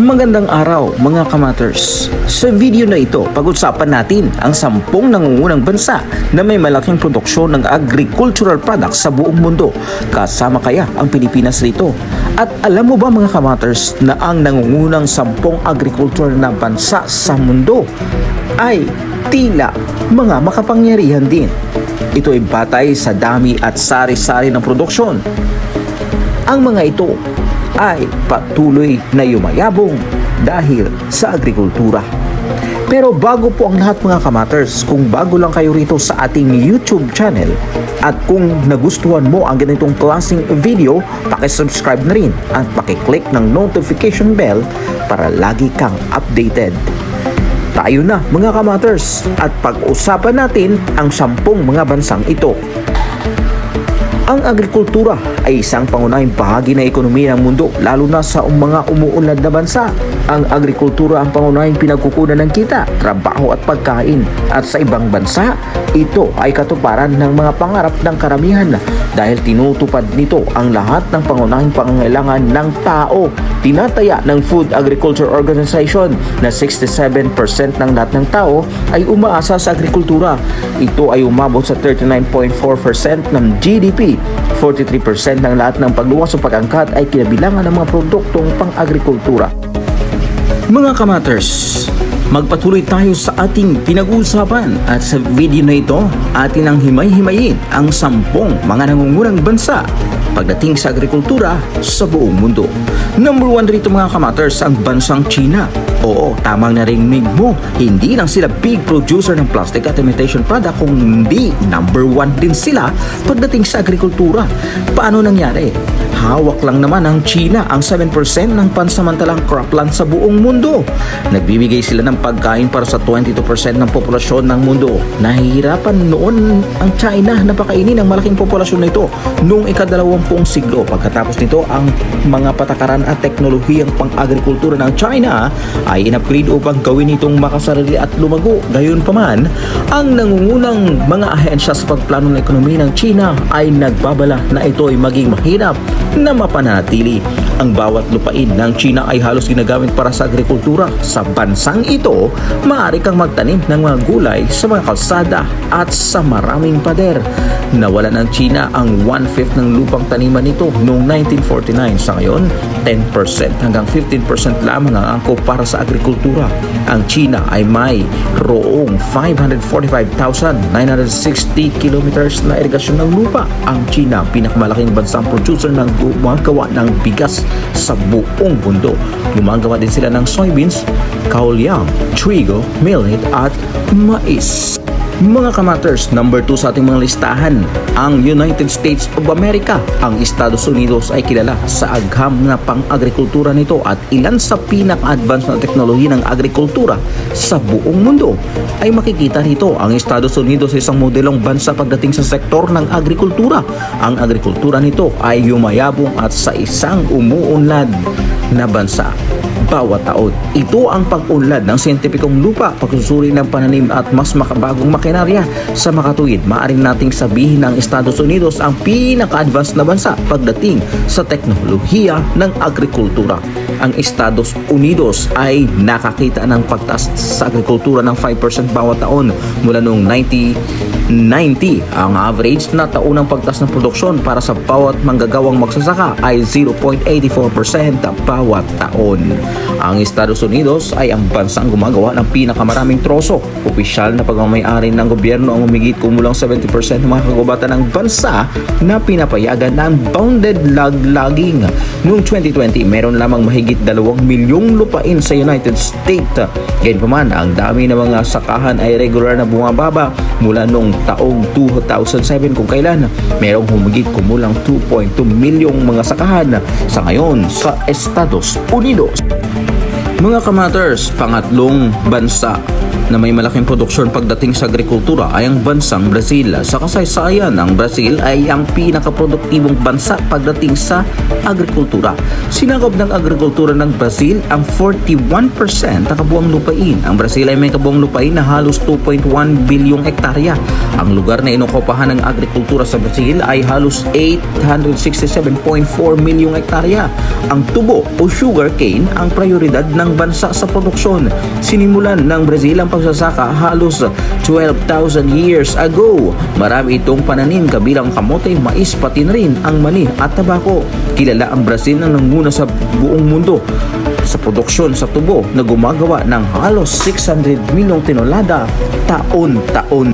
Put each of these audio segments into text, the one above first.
Magandang araw mga kamaters. Sa video na ito, pag-usapan natin ang 10 nangungunang bansa na may malaking produksyon ng agricultural products sa buong mundo. Kasama kaya ang Pilipinas rito? At alam mo ba mga kamaters na ang nangungunang 10 agricultural na bansa sa mundo ay tila mga makapangyarihan din? Ito ay batay sa dami at sari-sari ng produksyon. Ang mga ito ay patuloy na yumayabong dahil sa agrikultura. Pero bago po ang lahat mga kamaters, kung bago lang kayo rito sa ating YouTube channel at kung nagustuhan mo ang ganitong klaseng video, paki-subscribe na rin at paki-click ng notification bell para lagi kang updated. Tayo na mga kamaters at pag-usapan natin ang 10 mga bansang ito. Ang agrikultura ay isang pangunahing bahagi ng ekonomiya ng mundo, lalo na sa mga umuunlad na bansa. Ang agrikultura ang pangunahing pinagkukunan ng kita, trabaho at pagkain. At sa ibang bansa, ito ay katuparan ng mga pangarap ng karamihan dahil tinutupad nito ang lahat ng pangunahing pangangailangan ng tao. Tinataya ng Food Agriculture Organization na 67% ng lahat ng tao ay umaasa sa agrikultura. Ito ay umabot sa 39.4% ng GDP. 43% ng lahat ng pagluwas o pag-angkat ay kinabilangan ng mga produktong pang-agrikultura. Mga kamaters, magpatuloy tayo sa ating pinag-uusapan at sa video na ito, atin ang himay-himayin ang 10 mga nangungunang bansa pagdating sa agrikultura sa buong mundo. Number 1 rito mga kamaters, ang bansang China. Oo, tamang narinig mo, hindi lang sila big producer ng plastic at imitation product, kundi number 1 din sila pagdating sa agrikultura. Paano nangyari? Hawak lang naman ng China ang 7% ng pansamantalang cropland sa buong mundo. Nagbibigay sila ng pagkain para sa 22% ng populasyon ng mundo. Nahihirapan noon ang China na pakainin ang malaking populasyon nito noong ika-20 siglo. Pagkatapos nito, ang mga patakaran at teknolohiyang pang-agrikultura ng China ay in-upgrade upang gawin itong makasarili at lumago. Gayunpaman, ang nangungunang mga ahensya sa pagplano ng ekonomiya ng China ay nagbabala na ito ay maging mahirap na mapanatili. Ang bawat lupain ng China ay halos ginagamit para sa agrikultura. Sa bansang ito, maaari kang magtanim ng mga gulay sa mga kalsada at sa maraming pader. Nawala ng China ang 1/5 ng lupang taniman nito noong 1949. Sa ngayon, 10% hanggang 15% lamang ang angkop para sa agrikultura. Ang China ay may roong 545,960 kilometers na irigasyon ng lupa. Ang China, pinakamalaking bansang producer ng gumagawa ng bigas sa buong mundo. Gumagawa din sila ng soybeans, kaolyang, trigo, millet at mais. Mga kamaters, number 2 sa ating mga listahan, ang United States of America. Ang Estados Unidos ay kilala sa agham na pang-agrikultura nito at ilan sa pinaka-advanced na teknolohiya ng agrikultura sa buong mundo. Ay makikita rito ang Estados Unidos ay isang modelong bansa pagdating sa sektor ng agrikultura. Ang agrikultura nito ay yumayabong at sa isang umuunlad na bansa bawat taon. Ito ang pag-unlad ng siyentipikong lupa, pagsusuri ng pananim at mas makabagong makinarya. Sa makatuwid, maaaring nating sabihin ng Estados Unidos ang pinaka-advanced na bansa pagdating sa teknolohiya ng agrikultura. Ang Estados Unidos ay nakakita ng pagtaas sa agrikultura ng 5% bawat taon mula noong 1990. Ang average na taunang pagtaas ng produksyon para sa bawat manggagawang magsasaka ay 0.84% bawat taon. Ang Estados Unidos ay ang bansang gumagawa ng pinakamaraming troso. Opisyal na pagmamayari ng gobyerno ang humigit kumulang 70% ng mga kagubatan ng bansa na pinapayagan ng bounded log logging. Noong 2020, meron lamang mahigit 2 milyong lupain sa United States. Gayunpaman, ang dami ng mga sakahan ay regular na bumababa mula noong taong 2007 kung kailan merong humigit kumulang 2.2 milyong mga sakahan sa ngayon sa Estados Unidos. Mga kamaters, pangatlong bansa na may malaking produksyon pagdating sa agrikultura ay ang bansang Brazil. Sa kasaysayan, ang Brazil ay ang pinakaproduktibong bansa pagdating sa agrikultura. Sinakop ng agrikultura ng Brazil ang 41% ng kabuang lupain. Ang Brazil ay may kabuang lupain na halos 2.1 bilyong hektarya. Ang lugar na inokupahan ng agrikultura sa Brazil ay halos 867.4 milyong hektarya. Ang tubo o sugarcane ang prioridad ng bansa sa produksyon. Sinimulan ng Brazil ang pagsasaka halos 12,000 years ago. Marami itong pananim kabilang kamote, mais, pati na rin ang mani at tabako. Kilala ang Brazil na nanguna sa buong mundo sa produksyon sa tubo na gumagawa ng halos 600 milyong tonelada taon-taon.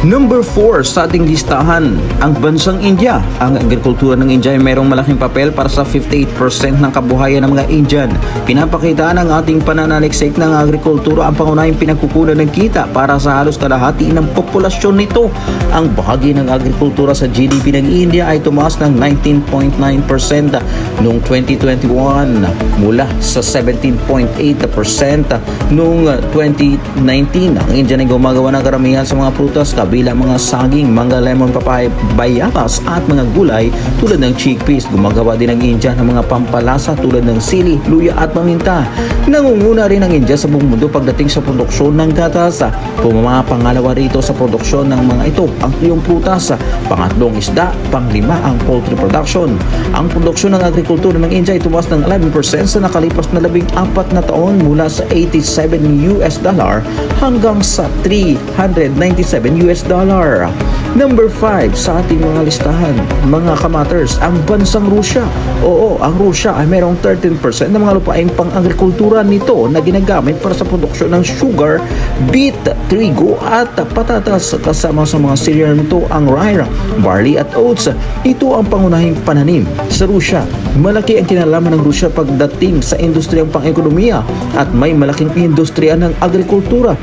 Number 4 sa ating listahan, ang bansang India. Ang agrikultura ng India ay mayroong malaking papel para sa 58% ng kabuhayan ng mga Indian. Pinapakita ng ating pananaliksik ng agrikultura ang pangunahing pinagkukunan ng kita para sa halos kalahati ng populasyon nito. Ang bahagi ng agrikultura sa GDP ng India ay tumaas ng 19.9% noong 2021 mula sa 17.8% noong 2019. Ang India ay gumagawa ng karamihan sa mga prutas, bilang mga saging, mangga, lemon, papaya, bayabas at mga gulay tulad ng chickpeas. Gumagawa din ng India ng mga pampalasa tulad ng sili, luya at paminta. Nangunguna rin ang India sa buong mundo pagdating sa produksyon ng gatas. Pumapangalawa rito sa produksyon ng mga ito ang tuyong prutas, pangatlong isda, panglima ang poultry production. Ang produksyon ng agrikultura ng India ay tumaas ng 11% sa nakalipas na 14 na taon mula sa $87 hanggang sa $397. Number 5 sa ating mga listahan, mga kamaters, ang bansang Rusya. Oo, ang Rusya ay mayroong 13% ng mga lupaing pang-agrikultura nito na ginagamit para sa produksyon ng sugar, beet, trigo at patatas. Kasama sa mga cereal nito ang rye, barley at oats. Ito ang pangunahing pananim sa Rusya. Malaki ang kinalaman ng Rusya pagdating sa industriyang pang-ekonomiya at may malaking industriya ng agrikultura.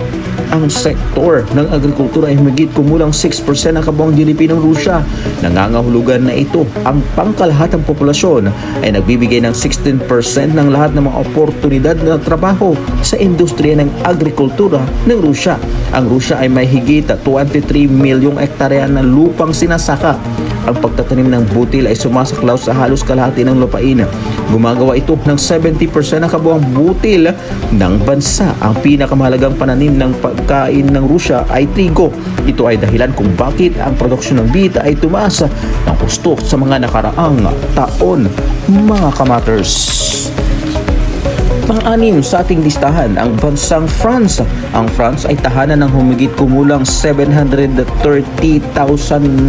Ang sektor ng agrikultura ay higit kumulang 6% ng kabuang GDP ng Rusya. Nangangahulugan na ito ang pangkalahatang populasyon ay nagbibigay ng 16% ng lahat ng mga oportunidad na trabaho sa industriya ng agrikultura ng Rusya. Ang Rusya ay may higit 23 milyong hektarya ng lupang sinasaka. Ang pagtatanim ng butil ay sumasaklaw sa halos kalahati ng lupain. Gumagawa ito ng 70% ng kabuang butil ng bansa. Ang pinakamahalagang pananim ng pagkain ng Rusya ay trigo. Ito ay dahilan kung bakit ang produksyon ng beet ay tumaas ng husto sa mga nakaraang taon, mga kamaters. Pang-anim sa ating listahan, ang bansang France. Ang France ay tahanan ng humigit kumulang 730,000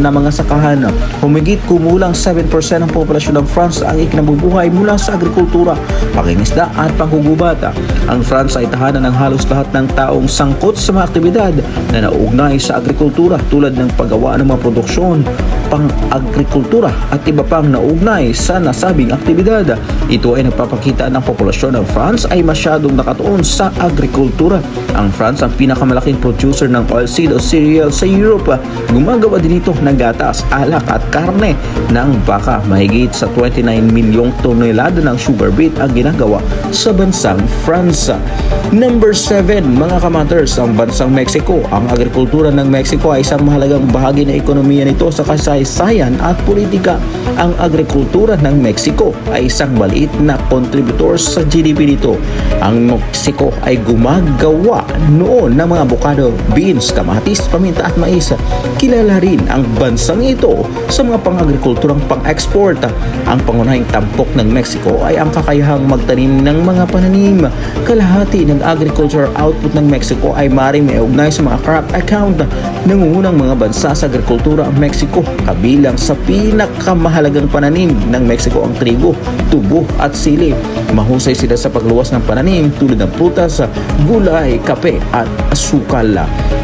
na mga sakahan. Humigit kumulang 7% ng populasyon ng France ang ikinabubuhay mula sa agrikultura, pangingisda at panghugubat. Ang France ay tahanan ng halos lahat ng taong sangkot sa mga aktibidad na nauugnay sa agrikultura tulad ng paggawa ng mga produksyon, pang-agrikultura at iba pang nauugnay sa nasabing aktibidad. Ito ay nagpapakita ng populasyon ng France ay masyadong nakatuon sa agrikultura. Ang France ang pinakamalaking producer ng oilseed o cereal sa Europe. Gumagawa din ito ng gatas, alak at karne ng baka. Mahigit sa 29 milyong tonelada ng sugar beet ang ginagawa sa bansang France. Number 7, mga kamaters, ang bansang Mexico. Ang agrikultura ng Mexico ay isang mahalagang bahagi ng ekonomiya nito sa kasaysayan at politika. Ang agrikultura ng Mexico ay isang maliit na contributor sa GDP nito. Ang Mexico ay gumagawa noon ng mga avocado, beans, kamatis, paminta at mais. Kilala rin ang bansang ito sa mga pang-agrikulturang pang-export. Ang pangunahing tampok ng Mexico ay ang kakayahang magtanim ng mga pananim. Kalahati ng agricultural output ng Mexico ay maaaring may ugnay sa mga crop account. Nangungunang mga bansa sa agrikultura ang Mexico. Kabilang sa pinakamahalagang pananim ng Mexico ang trigo, tubo at sili. Mahusay sila sa pagluwas ng pananim tulad ng prutas, gulay, kape at asukal.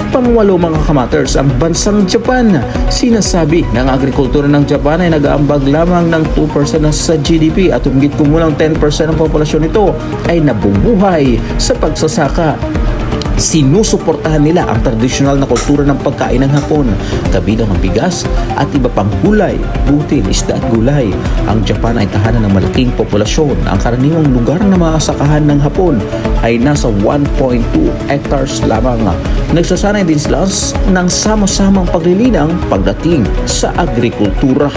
Pangwalo, mga kamaters, ang bansang Japan. Sinasabi ng agrikultura ng Japan ay nag-aambag lamang ng 2% sa GDP at humigit kumulang 10% ng populasyon nito ay nabubuhay sa pagsasaka. Sinusuportahan nila ang tradisyonal na kultura ng pagkain ng Hapon, kabilang ang bigas at iba pang gulay, butil, isda at gulay. Ang Japan ay tahanan ng malaking populasyon. Ang karaniwang lugar na maasakahan ng Hapon ay nasa 1.2 hectares lamang. Nagsasanay din sila ng sama-samang paglilinang pagdating sa agrikultura.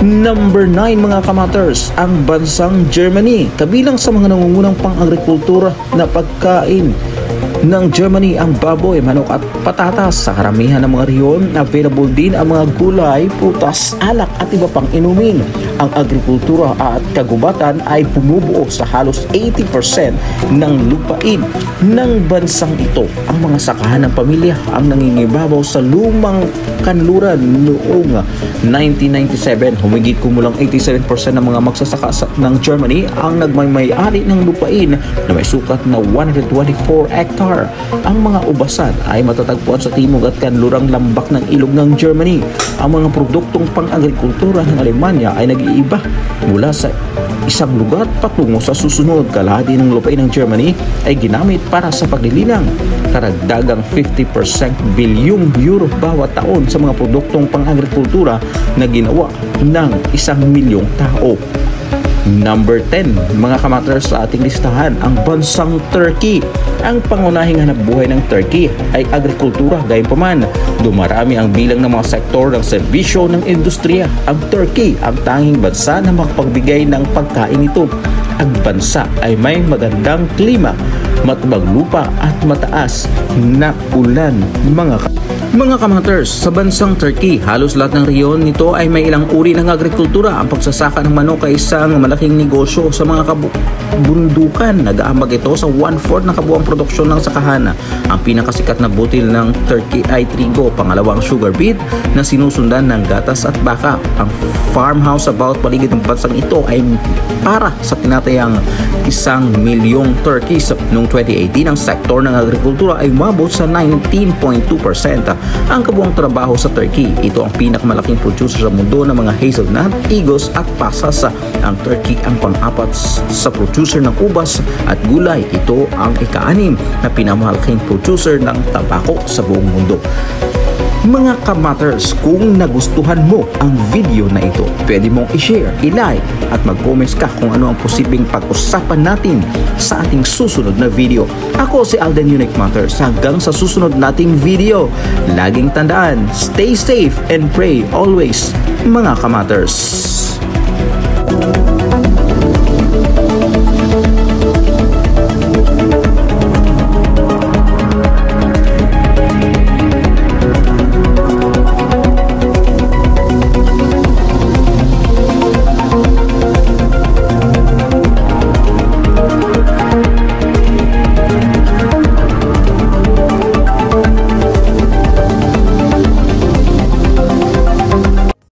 Number 9 mga kamaters, ang bansang Germany. Kabilang sa mga nangungunang pang-agrikultura na pagkain ng Germany ang baboy, manok at patatas. Sa karamihan ng mga riyon, available din ang mga gulay, prutas, alak at iba pang inumin. Ang agrikultura at kagubatan ay bumubuo sa halos 80% ng lupain ng bansang ito. Ang mga sakahan ng pamilya ang nangingibabaw sa lumang kanluran noong 1997. Humigit kumulang 87% ng mga magsasaka ng Germany ang nagmay-ari ng lupain na may sukat na 124 hectare. Ang mga ubasan ay matatagpuan sa timog at kanlurang lambak ng ilog ng Germany. Ang mga produktong pang-agrikultura ng Alemanya ay nag-iiba mula sa isang lugar patungo sa susunod. Kalahati ng lupain ng Germany ay ginamit para sa paglilinang. Karagdagang 50% bilyong euro bawat taon sa mga produktong pang-agrikultura na ginawa ng 1 milyong tao. Number 10, mga kamaters sa ating listahan, ang bansang Turkey. Ang pangunahing hanapbuhay ng Turkey ay agrikultura, gayunpaman dumarami ang bilang ng mga sektor ng serbisyo ng industriya. Ang Turkey ang tanging bansa na makapagbigay ng pagkain nito. Ang bansa ay may magandang klima, matubag lupa at mataas na ulan. Mga kamaters, sa bansang Turkey, halos lahat ng riyon nito ay may ilang uri ng agrikultura. Ang pagsasaka ng manok ay isang malaking negosyo sa mga bundukan. Nag-aambag ito sa 1/4 ng kabuuang produksyon ng sakahan. Ang pinakasikat na butil ng Turkey ay trigo, pangalawang sugar beet na sinusundan ng gatas at baka. Ang farmhouse sa bawat paligid ng bansang ito ay para sa tinatayang 1 milyong turkeys. Noong 2018, ang sektor ng agrikultura ay umabot sa 19.2%. Ang kabuuang trabaho sa Turkey, ito ang pinakamalaking producer sa mundo ng mga hazelnut, igos at pasas. Ang Turkey ang pang-apat sa producer ng ubas at gulay. Ito ang ika-6 na pinamalaking producer ng tabako sa buong mundo. Mga kamaters, kung nagustuhan mo ang video na ito, pwede mong i-share, i-like at mag-comments ka kung ano ang posibleng pag-usapan natin sa ating susunod na video. Ako si Alden Unique Matters. Hanggang sa susunod nating video, laging tandaan, stay safe and pray always, mga kamaters.